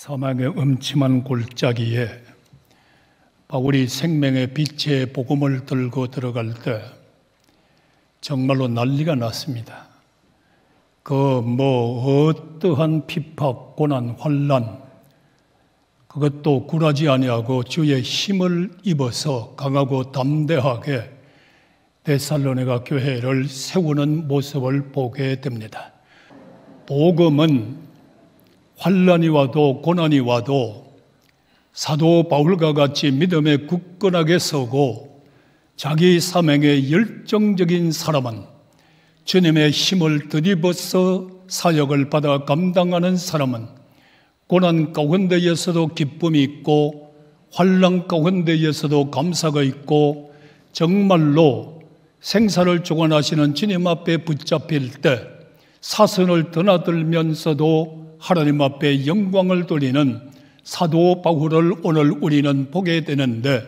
사망의 음침한 골짜기에 바울이 생명의 빛의 복음을 들고 들어갈 때 정말로 난리가 났습니다. 어떠한 핍박, 고난, 환난 그것도 굴하지 아니하고 주의 힘을 입어서 강하고 담대하게 데살로니가 교회를 세우는 모습을 보게 됩니다. 복음은 환난이 와도 고난이 와도 사도 바울과 같이 믿음에 굳건하게 서고 자기 사명에 열정적인 사람은 주님의 힘을 드리버서 사역을 받아 감당하는 사람은 고난 가운데에서도 기쁨이 있고 환난 가운데에서도 감사가 있고 정말로 생사를 주관하시는 주님 앞에 붙잡힐 때 사선을 드나들면서도 하나님 앞에 영광을 돌리는 사도 바울을 오늘 우리는 보게 되는데,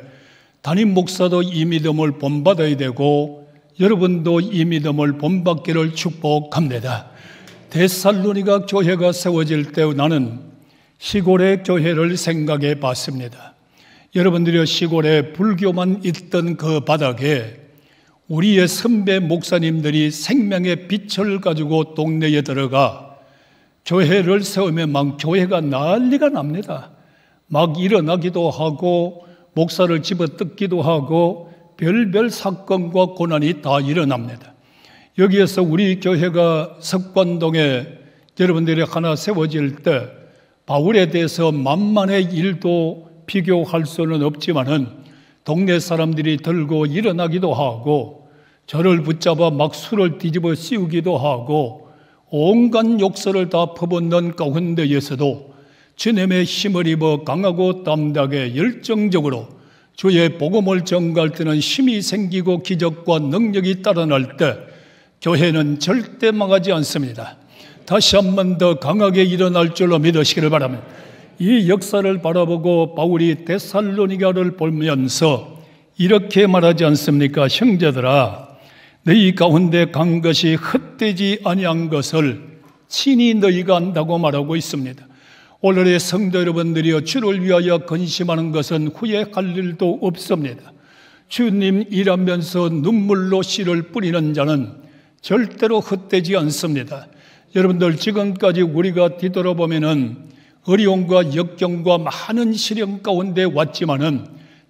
담임 목사도 이 믿음을 본받아야 되고 여러분도 이 믿음을 본받기를 축복합니다. 데살로니가 교회가 세워질 때 나는 시골의 교회를 생각해 봤습니다. 여러분들이 시골에 불교만 있던 그 바닥에 우리의 선배 목사님들이 생명의 빛을 가지고 동네에 들어가 교회를 세우면 막 교회가 난리가 납니다. 막 일어나기도 하고 목사를 집어뜯기도 하고 별별 사건과 고난이 다 일어납니다. 여기에서 우리 교회가 석관동에 여러분들이 하나 세워질 때 바울에 대해서 만만의 일도 비교할 수는 없지만은 동네 사람들이 들고 일어나기도 하고 저를 붙잡아 막 술을 뒤집어 씌우기도 하고 온갖 욕설을 다 퍼붓는 가운데에서도 주님의 힘을 입어 강하고 담대하게 열정적으로 주의 복음을 전가할 때는 힘이 생기고 기적과 능력이 따라날 때 교회는 절대 망하지 않습니다. 다시 한 번 더 강하게 일어날 줄로 믿으시기를 바랍니다. 이 역사를 바라보고 바울이 데살로니가를 보면서 이렇게 말하지 않습니까? 형제들아, 너희 가운데 간 것이 헛되지 아니한 것을 친히 너희가 안다고 말하고 있습니다. 오늘의 성도 여러분들이여, 주를 위하여 근심하는 것은 후에 갈 일도 없습니다. 주님 일하면서 눈물로 씨를 뿌리는 자는 절대로 헛되지 않습니다. 여러분들, 지금까지 우리가 뒤돌아보면은 어려움과 역경과 많은 시련 가운데 왔지만은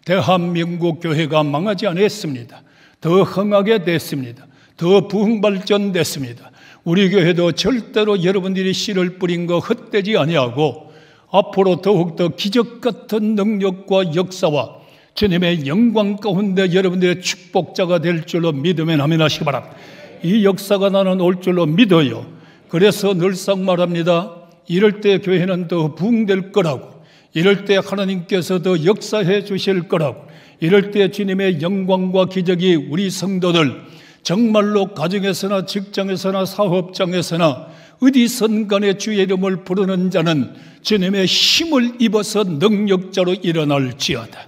대한민국 교회가 망하지 않았습니다. 더 흥하게 됐습니다. 더 부흥발전됐습니다. 우리 교회도 절대로 여러분들이 씨를 뿌린 거 헛되지 아니하고 앞으로 더욱더 기적 같은 능력과 역사와 주님의 영광 가운데 여러분들의 축복자가 될 줄로 믿으면 아멘하시기 바랍니다. 이 역사가 나는 올 줄로 믿어요. 그래서 늘상 말합니다. 이럴 때 교회는 더 부흥될 거라고, 이럴 때 하나님께서 더 역사해 주실 거라고, 이럴 때 주님의 영광과 기적이 우리 성도들 정말로 가정에서나 직장에서나 사업장에서나 어디선 간에 주의 이름을 부르는 자는 주님의 힘을 입어서 능력자로 일어날지어다.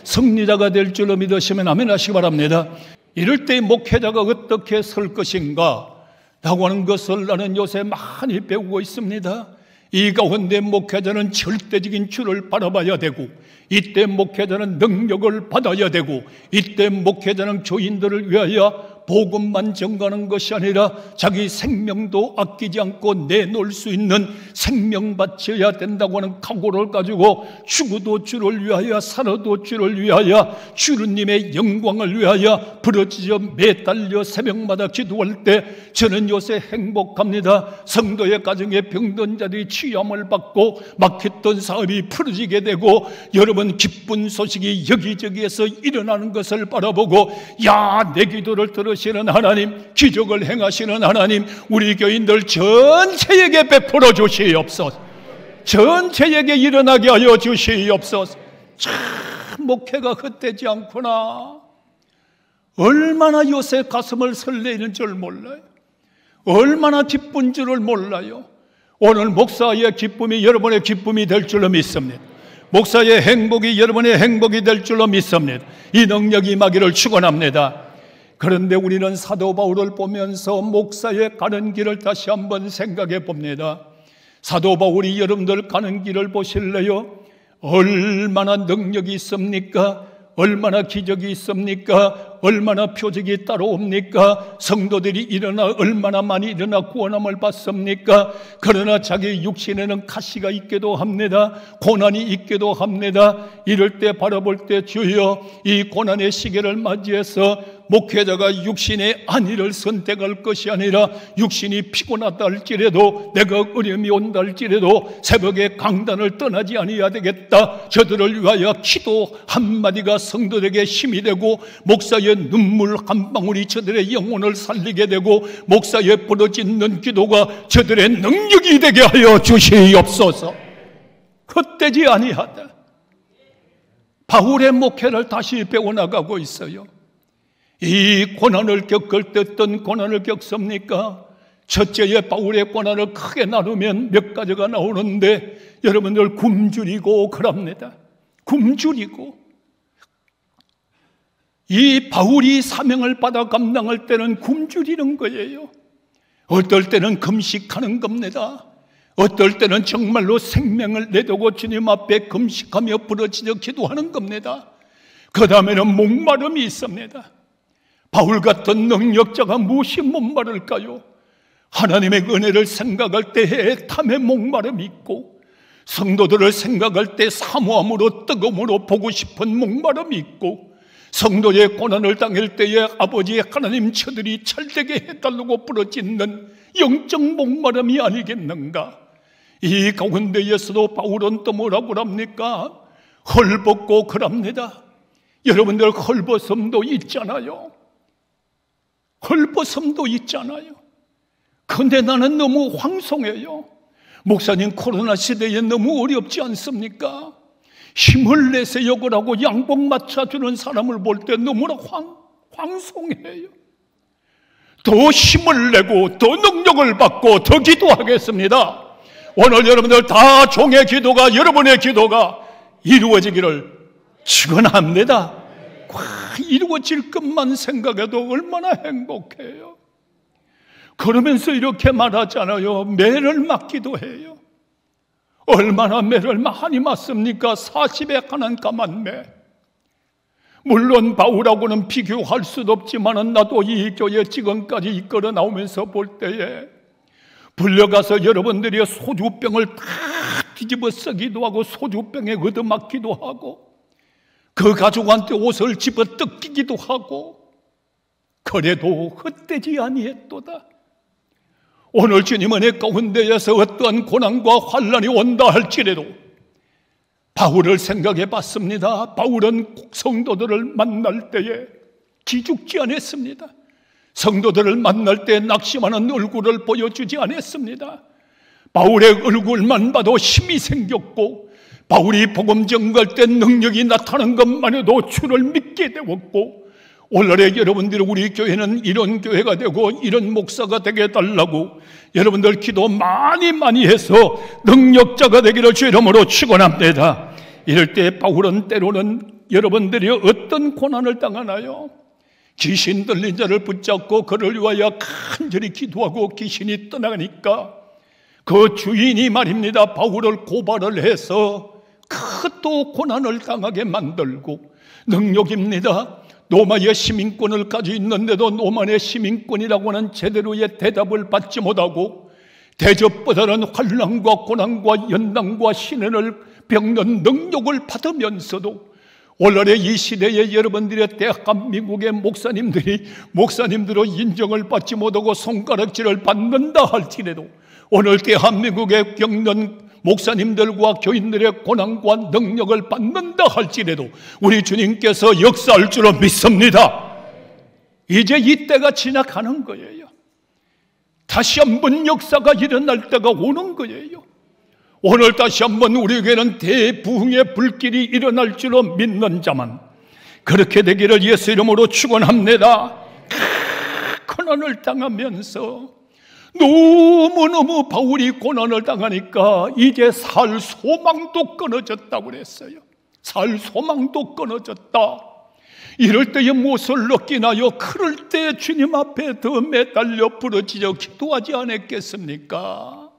승리자가 될 줄로 믿으시면 아멘 하시기 바랍니다. 이럴 때 목회자가 어떻게 설 것인가 라고 하는 것을 나는 요새 많이 배우고 있습니다. 이 가운데 목회자는 절대적인 주를 바라봐야 되고, 이때 목회자는 능력을 받아야 되고, 이때 목회자는 교인들을 위하여 복음만 전가하는 것이 아니라 자기 생명도 아끼지 않고 내놓을 수 있는 생명 바쳐야 된다고 하는 각오를 가지고 죽어도 주를 위하여 살아도 주를 위하여 주님의 영광을 위하여 부르짖어 매달려 새벽마다 기도할 때 저는 요새 행복합니다. 성도의 가정에 병든 자들이 치유함을 받고 막혔던 사업이 풀어지게 되고 여러분 기쁜 소식이 여기저기에서 일어나는 것을 바라보고, 야, 내 기도를 들으시는 하나님, 기적을 행하시는 하나님, 우리 교인들 전체에게 베풀어 주시옵소서. 전체에게 일어나게 하여 주시옵소서. 참 목회가 헛되지 않구나. 얼마나 요새 가슴을 설레이는 줄 몰라요. 얼마나 기쁜 줄을 몰라요. 오늘 목사의 기쁨이 여러분의 기쁨이 될 줄로 믿습니다. 목사의 행복이 여러분의 행복이 될 줄로 믿습니다. 이 능력이 임하기를 축원합니다. 그런데 우리는 사도 바울을 보면서 목사의 가는 길을 다시 한번 생각해 봅니다. 사도 바울이 여러분들 가는 길을 보실래요? 얼마나 능력이 있습니까? 얼마나 기적이 있습니까? 얼마나 표적이 따라옵니까? 성도들이 일어나 얼마나 많이 일어나 구원함을 받습니까? 그러나 자기 육신에는 가시가 있기도 합니다. 고난이 있기도 합니다. 이럴 때 바라볼 때 주여, 이 고난의 시기를 맞이해서 목회자가 육신의 안위를 선택할 것이 아니라 육신이 피곤하다 할지라도, 내가 어려움이 온다 할지라도 새벽에 강단을 떠나지 아니해야 되겠다. 저들을 위하여 기도 한마디가 성도들에게 힘이 되고, 목사의 눈물 한 방울이 저들의 영혼을 살리게 되고, 목사의 부르짖는 기도가 저들의 능력이 되게 하여 주시옵소서. 헛되지 아니하다. 바울의 목회를 다시 배워나가고 있어요. 이 고난을 겪을 때 어떤 고난을 겪습니까? 첫째에 바울의 고난을 크게 나누면 몇 가지가 나오는데, 여러분들 굶주리고 그럽니다. 굶주리고. 이 바울이 사명을 받아 감당할 때는 굶주리는 거예요. 어떨 때는 금식하는 겁니다. 어떨 때는 정말로 생명을 내두고 주님 앞에 금식하며 부르짖어 기도하는 겁니다. 그 다음에는 목마름이 있습니다. 바울 같은 능력자가 무엇이 목마를까요? 하나님의 은혜를 생각할 때에 탐의 목마름이 있고, 성도들을 생각할 때 사모함으로 뜨거움으로 보고 싶은 목마름이 있고, 성도의 고난을 당할 때에 아버지 하나님 저들이 잘되게 해달라고 부르짖는 영적 목마름이 아니겠는가? 이 가운데에서도 바울은 또 뭐라고 합니까? 헐벗고 그럽니다. 여러분들 헐벗음도 있잖아요. 헐벗음도 있잖아요. 그런데 나는 너무 황송해요. 목사님, 코로나 시대에 너무 어렵지 않습니까? 힘을 내서 욕을 하고 양복 맞춰주는 사람을 볼 때 너무나 황송해요. 더 힘을 내고 더 능력을 받고 더 기도하겠습니다. 오늘 여러분들 다 종의 기도가, 여러분의 기도가 이루어지기를 축원합니다. 이루어질 것만 생각해도 얼마나 행복해요. 그러면서 이렇게 말하잖아요. 매를 맞기도 해요. 얼마나 매를 많이 맞습니까? 40에 하나 까만 매. 물론 바울하고는 비교할 수도 없지만, 나도 이 교회 지금까지 이끌어 나오면서 볼 때에 불려가서 여러분들이 소주병을 다 뒤집어 쓰기도 하고, 소주병에 얻어맞기도 하고, 그 가족한테 옷을 집어 뜯기기도 하고, 그래도 헛되지 아니했도다. 오늘 주님 은혜 가운데에서 어떠한 고난과 환난이 온다 할지라도 바울을 생각해 봤습니다. 바울은 성도들을 만날 때에 기죽지 않았습니다. 성도들을 만날 때 낙심하는 얼굴을 보여주지 않았습니다. 바울의 얼굴만 봐도 힘이 생겼고, 바울이 복음 전갈 때 능력이 나타난 것만 해도 주를 믿게 되었고, 오늘의 여러분들이 우리 교회는 이런 교회가 되고 이런 목사가 되게 해달라고 여러분들 기도 많이 해서 능력자가 되기를 주 이름으로 축원합니다. 이럴 때 바울은 때로는 여러분들이 어떤 고난을 당하나요? 귀신 들린 자를 붙잡고 그를 위하여 간절히 기도하고 귀신이 떠나가니까 그 주인이 말입니다, 바울을 고발을 해서 또 고난을 당하게 만들고, 능력입니다. 로마의 시민권을 가지고 있는데도 로마의 시민권이라고는 제대로의 대답을 받지 못하고, 대접보다는 환난과 고난과 연단과 시련을 겪는 능력을 받으면서도 오늘의 이 시대에 여러분들의 대한민국의 목사님들로 인정을 받지 못하고 손가락질을 받는다 할지라도, 오늘 대한민국에 겪는 목사님들과 교인들의 고난과 능력을 받는다 할지라도 우리 주님께서 역사할 줄로 믿습니다. 이제 이 때가 지나가는 거예요. 다시 한번 역사가 일어날 때가 오는 거예요. 오늘 다시 한번 우리에게는 대부흥의 불길이 일어날 줄로 믿는 자만 그렇게 되기를 예수 이름으로 축원합니다. 고난을 당하면서 너무너무 바울이 고난을 당하니까 이제 살 소망도 끊어졌다고 그랬어요. 살 소망도 끊어졌다. 이럴 때에 무엇을 느끼나요? 그럴 때 주님 앞에 더 매달려 부르짖어 기도하지 않았겠습니까?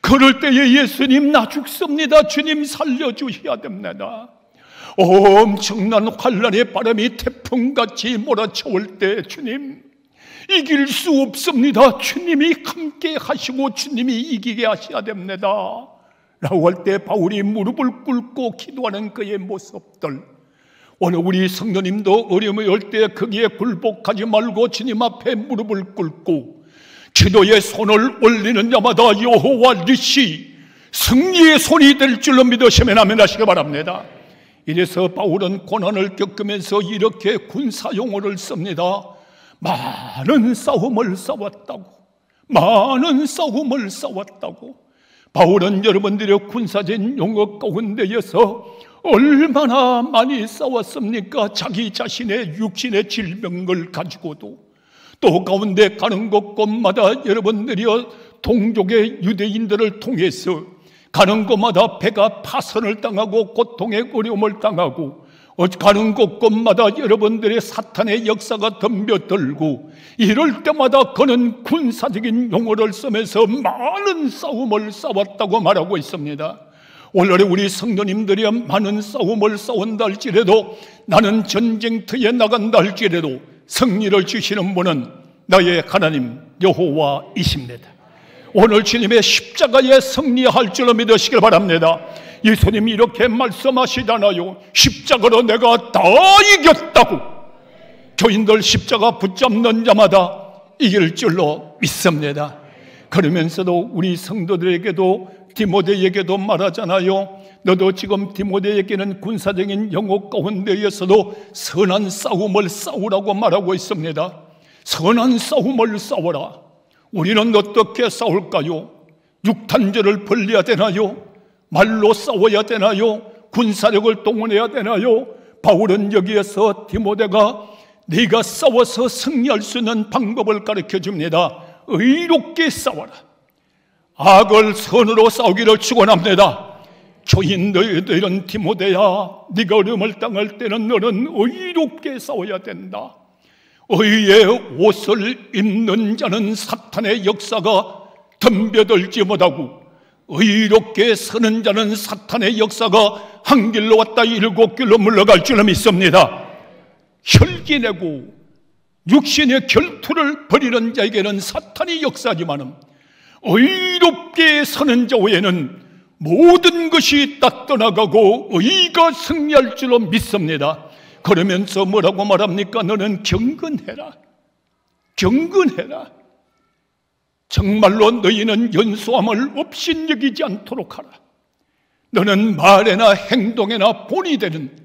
그럴 때에 예수님 나 죽습니다, 주님 살려주셔야 됩니다. 엄청난 환란의 바람이 태풍같이 몰아쳐올 때 주님 이길 수 없습니다, 주님이 함께 하시고 주님이 이기게 하셔야 됩니다 라고 할 때 바울이 무릎을 꿇고 기도하는 그의 모습들, 오늘 우리 성도님도 어려움이 올 때 거기에 굴복하지 말고 주님 앞에 무릎을 꿇고 기도의 손을 올리는 자마다 여호와 니시 승리의 손이 될 줄로 믿으시면 아멘 하시기 바랍니다. 이래서 바울은 고난을 겪으면서 이렇게 군사 용어를 씁니다. 많은 싸움을 싸웠다고, 많은 싸움을 싸웠다고. 바울은 여러분들의 군사적인 용어 가운데에서 얼마나 많이 싸웠습니까? 자기 자신의 육신의 질병을 가지고도, 또 가운데 가는 곳곳마다 여러분들이 동족의 유대인들을 통해서 가는 곳마다 배가 파선을 당하고 고통의 어려움을 당하고, 가는 곳곳마다 여러분들의 사탄의 역사가 덤벼들고, 이럴 때마다 그는 군사적인 용어를 쓰면서 많은 싸움을 싸웠다고 말하고 있습니다. 오늘의 우리 성도님들이 많은 싸움을 싸운다 할지라도, 나는 전쟁터에 나간다 할지라도 승리를 주시는 분은 나의 하나님 여호와이십니다. 오늘 주님의 십자가에 승리할 줄로 믿으시길 바랍니다. 예수님이 이렇게 말씀하시잖아요. 십자가로 내가 다 이겼다고. 교인들 십자가 붙잡는 자마다 이길 줄로 믿습니다. 그러면서도 우리 성도들에게도, 디모데에게도 말하잖아요. 너도 지금 디모데에게는 군사적인 영역 가운데에서도 선한 싸움을 싸우라고 말하고 있습니다. 선한 싸움을 싸워라. 우리는 어떻게 싸울까요? 육탄전을 벌려야 되나요? 말로 싸워야 되나요? 군사력을 동원해야 되나요? 바울은 여기에서 디모데가 네가 싸워서 승리할 수 있는 방법을 가르쳐 줍니다. 의롭게 싸워라. 악을 선으로 싸우기를 축원합니다. 교인들은 디모데야, 네가 어려움을 당할 때는 너는 의롭게 싸워야 된다. 의의 옷을 입는 자는 사탄의 역사가 덤벼들지 못하고, 의롭게 서는 자는 사탄의 역사가 한 길로 왔다 일곱 길로 물러갈 줄로 믿습니다. 혈기내고 육신의 결투를 벌이는 자에게는 사탄이 역사지만 의롭게 서는 자 외에는 모든 것이 다 떠나가고 의가 승리할 줄로 믿습니다. 그러면서 뭐라고 말합니까? 너는 경건해라. 경건해라. 정말로 너희는 연소함을 없이 여기지 않도록 하라. 너는 말에나 행동에나 본이 되는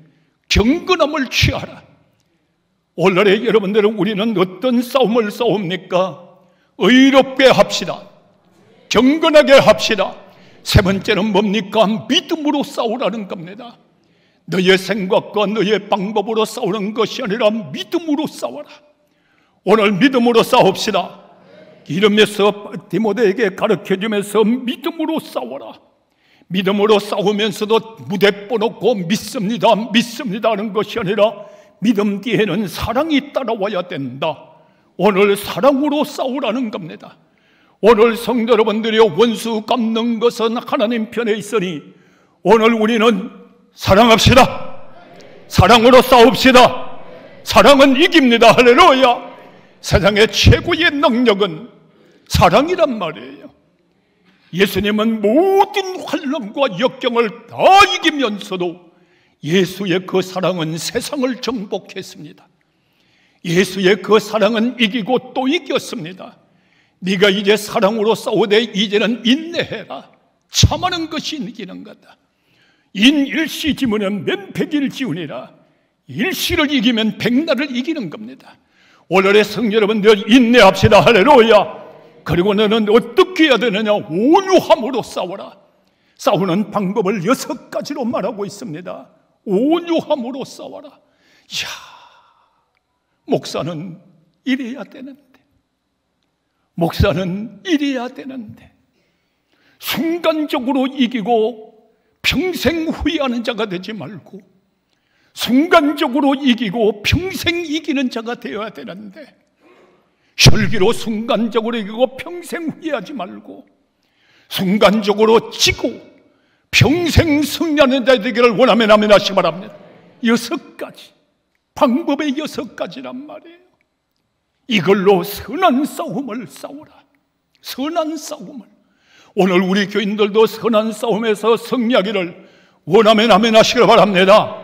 경건함을 취하라. 오늘의 여러분들은 우리는 어떤 싸움을 싸웁니까? 의롭게 합시다. 경건하게 합시다. 세 번째는 뭡니까? 믿음으로 싸우라는 겁니다. 너의 생각과 너의 방법으로 싸우는 것이 아니라 믿음으로 싸워라. 오늘 믿음으로 싸웁시다. 이러면서 디모데에게 가르쳐주면서 믿음으로 싸워라. 믿음으로 싸우면서도 무대 뻗어놓고 믿습니다, 믿습니다 하는 것이 아니라 믿음 뒤에는 사랑이 따라와야 된다. 오늘 사랑으로 싸우라는 겁니다. 오늘 성도 여러분들이 원수 갚는 것은 하나님 편에 있으니 오늘 우리는 사랑합시다. 사랑으로 싸웁시다. 사랑은 이깁니다. 할렐루야. 세상의 최고의 능력은 사랑이란 말이에요. 예수님은 모든 환난과 역경을 다 이기면서도 예수의 그 사랑은 세상을 정복했습니다. 예수의 그 사랑은 이기고 또 이겼습니다. 네가 이제 사랑으로 싸우되 이제는 인내해라. 참하는 것이 이기는 거다. 인일시 지문은 면백일 지우니라. 일시를 이기면 백날을 이기는 겁니다. 오늘의 성도 여러분들 인내합시다. 할렐루야. 그리고 너는 어떻게 해야 되느냐? 온유함으로 싸워라. 싸우는 방법을 6가지로 말하고 있습니다. 온유함으로 싸워라. 이야, 목사는 이래야 되는데, 목사는 이래야 되는데, 순간적으로 이기고 평생 후회하는 자가 되지 말고 순간적으로 이기고 평생 이기는 자가 되어야 되는데, 혈기로 순간적으로 이기고 평생 후회하지 말고 순간적으로 지고 평생 승리하는 자 되기를 원하면 아멘 하시기 바랍니다. 6가지 방법의 6가지란 말이에요. 이걸로 선한 싸움을 싸우라. 선한 싸움을. 오늘 우리 교인들도 선한 싸움에서 승리하기를 원하면 아멘 하시기 바랍니다.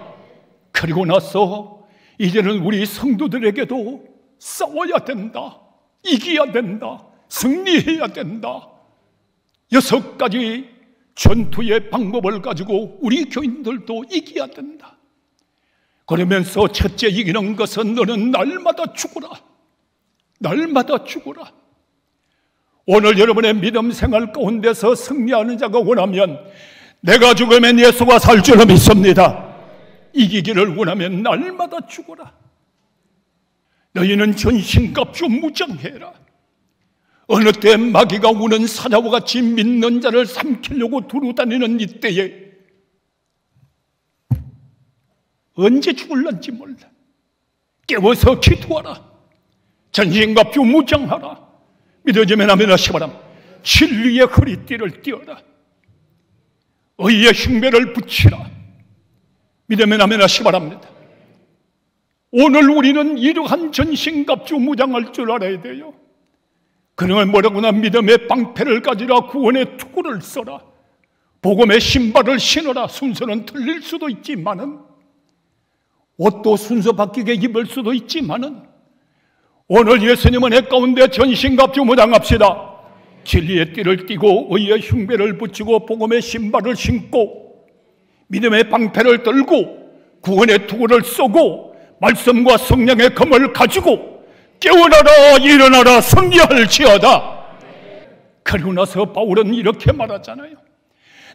그리고 나서 이제는 우리 성도들에게도 싸워야 된다. 이겨야 된다. 승리해야 된다. 6가지 전투의 방법을 가지고 우리 교인들도 이겨야 된다. 그러면서 첫째 이기는 것은 너는 날마다 죽어라. 날마다 죽어라. 오늘 여러분의 믿음 생활 가운데서 승리하는 자가 원하면 내가 죽으면 예수가 살 줄로 믿습니다. 이기기를 원하면 날마다 죽어라. 너희는 전신갑주 무장해라. 어느 때 마귀가 우는 사자와 같이 믿는 자를 삼키려고 두루다니는 이때에 언제 죽을런지 몰라. 깨워서 기도하라. 전신갑주 무장하라. 믿어지면 아멘 하시기 바랍니다. 진리의 허리띠를 띄어라. 의의 흉배를 붙이라. 믿으면 아멘 하시기 바랍니다. 오늘 우리는 이러한 전신갑주 무장할 줄 알아야 돼요. 그러면 뭐라고나 믿음의 방패를 가지라. 구원의 투구를 써라. 복음의 신발을 신어라. 순서는 틀릴 수도 있지만은, 옷도 순서 바뀌게 입을 수도 있지만은, 오늘 예수님은 해 가운데 전신갑주 무장합시다. 진리의 띠를 띠고 의의 흉배를 붙이고 복음의 신발을 신고 믿음의 방패를 들고 구원의 투구를 쏘고 말씀과 성령의 검을 가지고 깨어나라 일어나라 승리할지어다. 그리고 나서 바울은 이렇게 말하잖아요.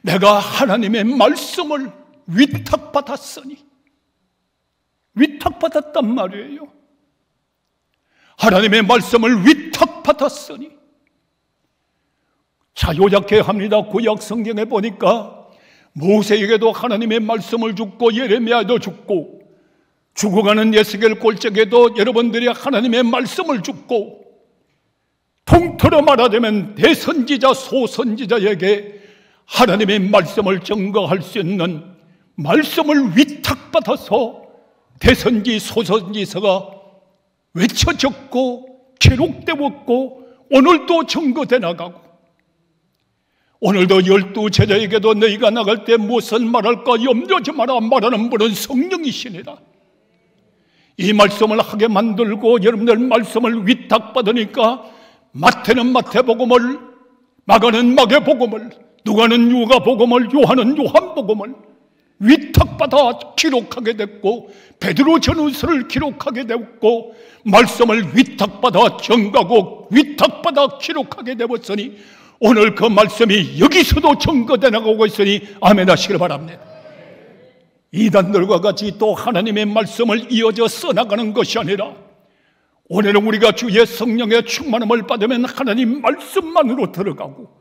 내가 하나님의 말씀을 위탁받았으니. 위탁받았단 말이에요. 하나님의 말씀을 위탁받았으니. 자, 요약해 합니다. 구약 성경에 보니까 모세에게도 하나님의 말씀을 줬고 예레미야도 줬고 죽어가는 예수겔 꼴짝에도 여러분들이 하나님의 말씀을 줬고, 통틀어 말하자면 대선지자 소선지자에게 하나님의 말씀을 증거할 수 있는 말씀을 위탁받아서 대선지 소선지서가 외쳐졌고 기록되었고 오늘도 증거돼 나가고, 오늘도 12제자에게도 너희가 나갈 때 무엇을 말할까 염려하지 마라 말하는 분은 성령이시니라. 이 말씀을 하게 만들고 여러분들 말씀을 위탁받으니까 마태는 마태복음을, 마가는 마가복음을, 누가는 누가복음을, 요한은 요한복음을 위탁받아 기록하게 됐고, 베드로 전후서를 기록하게 됐고, 말씀을 위탁받아 증거하고 위탁받아 기록하게 되었으니 오늘 그 말씀이 여기서도 증거되어 나가고 있으니 아멘 하시길 바랍니다. 이단들과 같이 또 하나님의 말씀을 이어져 써나가는 것이 아니라, 오늘은 우리가 주의 성령의 충만함을 받으면 하나님 말씀만으로 들어가고,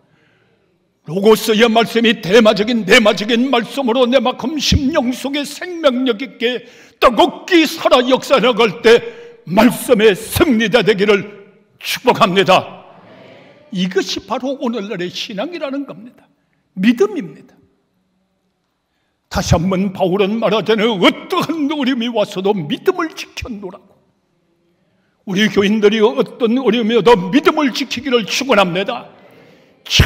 로고스의 말씀이 대마적인 내마적인 말씀으로 내만큼 심령 속에 생명력 있게 뜨겁게 살아 역사해 나갈 때 말씀의 승리자 되기를 축복합니다. 이것이 바로 오늘날의 신앙이라는 겁니다. 믿음입니다. 다시 한번 바울은 말하자면 어떠한 어려움이 왔어도 믿음을 지켜노라고. 우리 교인들이 어떤 어려움이 와도 믿음을 지키기를 축원합니다. 자,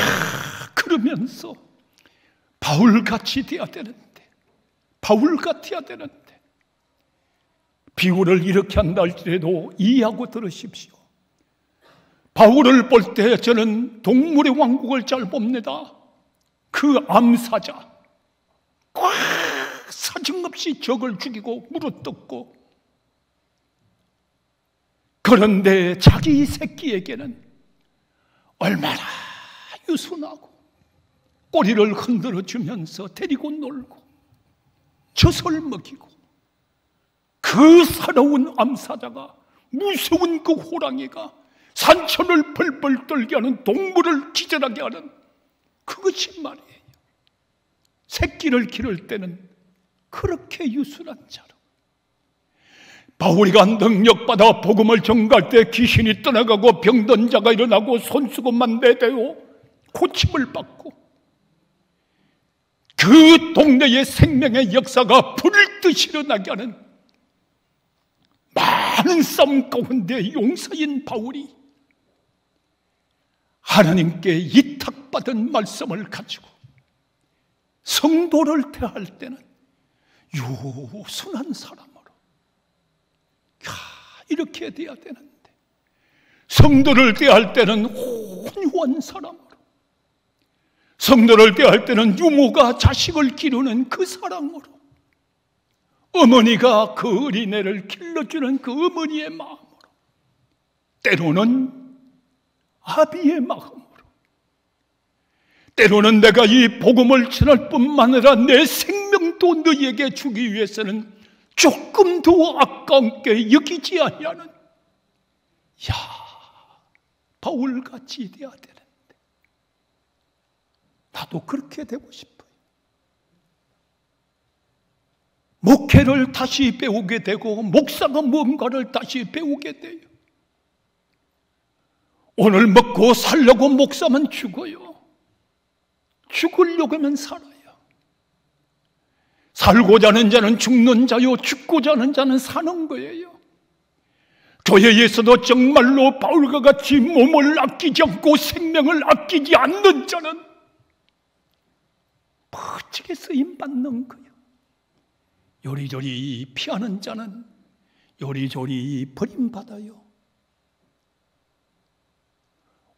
그러면서 바울같이 되어야 되는데, 바울같아야 되는데, 비유를 이렇게 한다 할지라도 이해하고 들으십시오. 바울을 볼 때 저는 동물의 왕국을 잘 봅니다. 그 암사자, 꽉 사정없이 적을 죽이고 물어뜯고, 그런데 자기 새끼에게는 얼마나 유순하고 꼬리를 흔들어 주면서 데리고 놀고 젖을 먹이고, 그 사나운 암사자가, 무서운 그 호랑이가 산천을 벌벌 떨게 하는, 동물을 기절하게 하는, 그것이 말이에요. 새끼를 기를 때는 그렇게 유순한 자로. 바울이가 능력받아 복음을 전가할 때 귀신이 떠나가고 병든 자가 일어나고 손수건만 내대요 고침을 받고 그 동네의 생명의 역사가 불듯 일어나게 하는 많은 싸움 가운데 용사인 바울이 하나님께 이탁받은 말씀을 가지고 성도를 대할 때는 유순한 사람으로 이렇게 돼야 되는데, 성도를 대할 때는 온유한 사람으로, 성도를 대할 때는 유모가 자식을 기르는 그 사랑으로, 어머니가 그 어린애를 길러주는 그 어머니의 마음으로, 때로는 아비의 마음으로, 때로는 내가 이 복음을 전할 뿐만 아니라 내 생명도 너희에게 주기 위해서는 조금 더 아깝게 여기지 아니하는 바울같이 되어야 되는데, 나도 그렇게 되고 싶어요. 목회를 다시 배우게 되고 목사가 뭔가를 다시 배우게 돼요. 오늘 먹고 살려고 목사만 죽어요. 죽으려고 하면 살아요. 살고자 하는 자는 죽는 자요, 죽고자 하는 자는 사는 거예요. 교회에서도 정말로 바울과 같이 몸을 아끼지 않고 생명을 아끼지 않는 자는 멋지게 쓰임받는 거예요. 요리조리 피하는 자는 요리조리 버림받아요.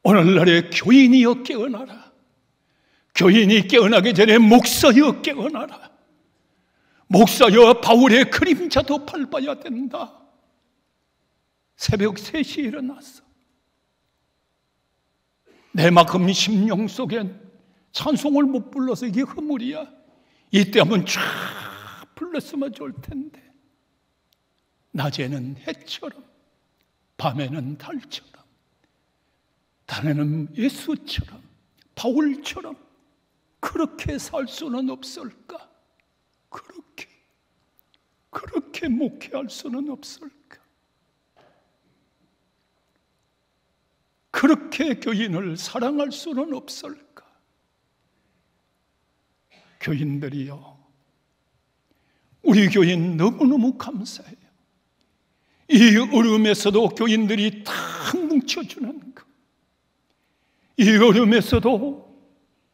오늘날의 교인이여 깨어나라. 교인이 깨어나기 전에 목사여 깨어나라. 목사여 바울의 그림자도 밟아야 된다. 새벽 3시에 일어났어. 내만큼 심령 속엔 찬송을 못 불러서 이게 허물이야. 이때 한번 쫙 불렀으면 좋을 텐데, 낮에는 해처럼, 밤에는 달처럼, 낮에는 예수처럼, 바울처럼 그렇게 살 수는 없을까? 그렇게 목회할 수는 없을까? 그렇게 교인을 사랑할 수는 없을까? 교인들이요, 우리 교인 너무너무 감사해요. 이 어려움에서도 교인들이 탁 뭉쳐주는 거, 이 어려움에서도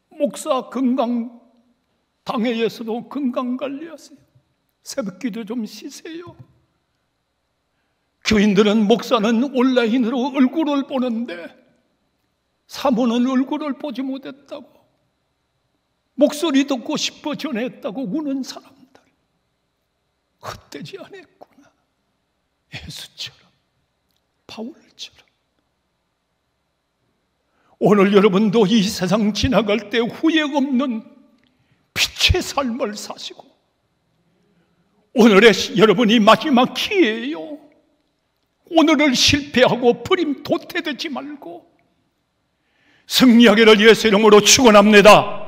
목사 건강, 당회에서도 건강관리하세요. 새벽기도 좀 쉬세요. 교인들은, 목사는 온라인으로 얼굴을 보는데 사모는 얼굴을 보지 못했다고, 목소리 듣고 싶어 전했다고 우는 사람들, 헛되지 않았구나. 예수처럼, 바울처럼. 오늘 여러분도 이 세상 지나갈 때 후회 없는 빛의 삶을 사시고, 오늘의 여러분이 마지막 기회예요. 오늘을 실패하고 버림 도태되지 말고 승리하기를 예수 이름으로 축원합니다.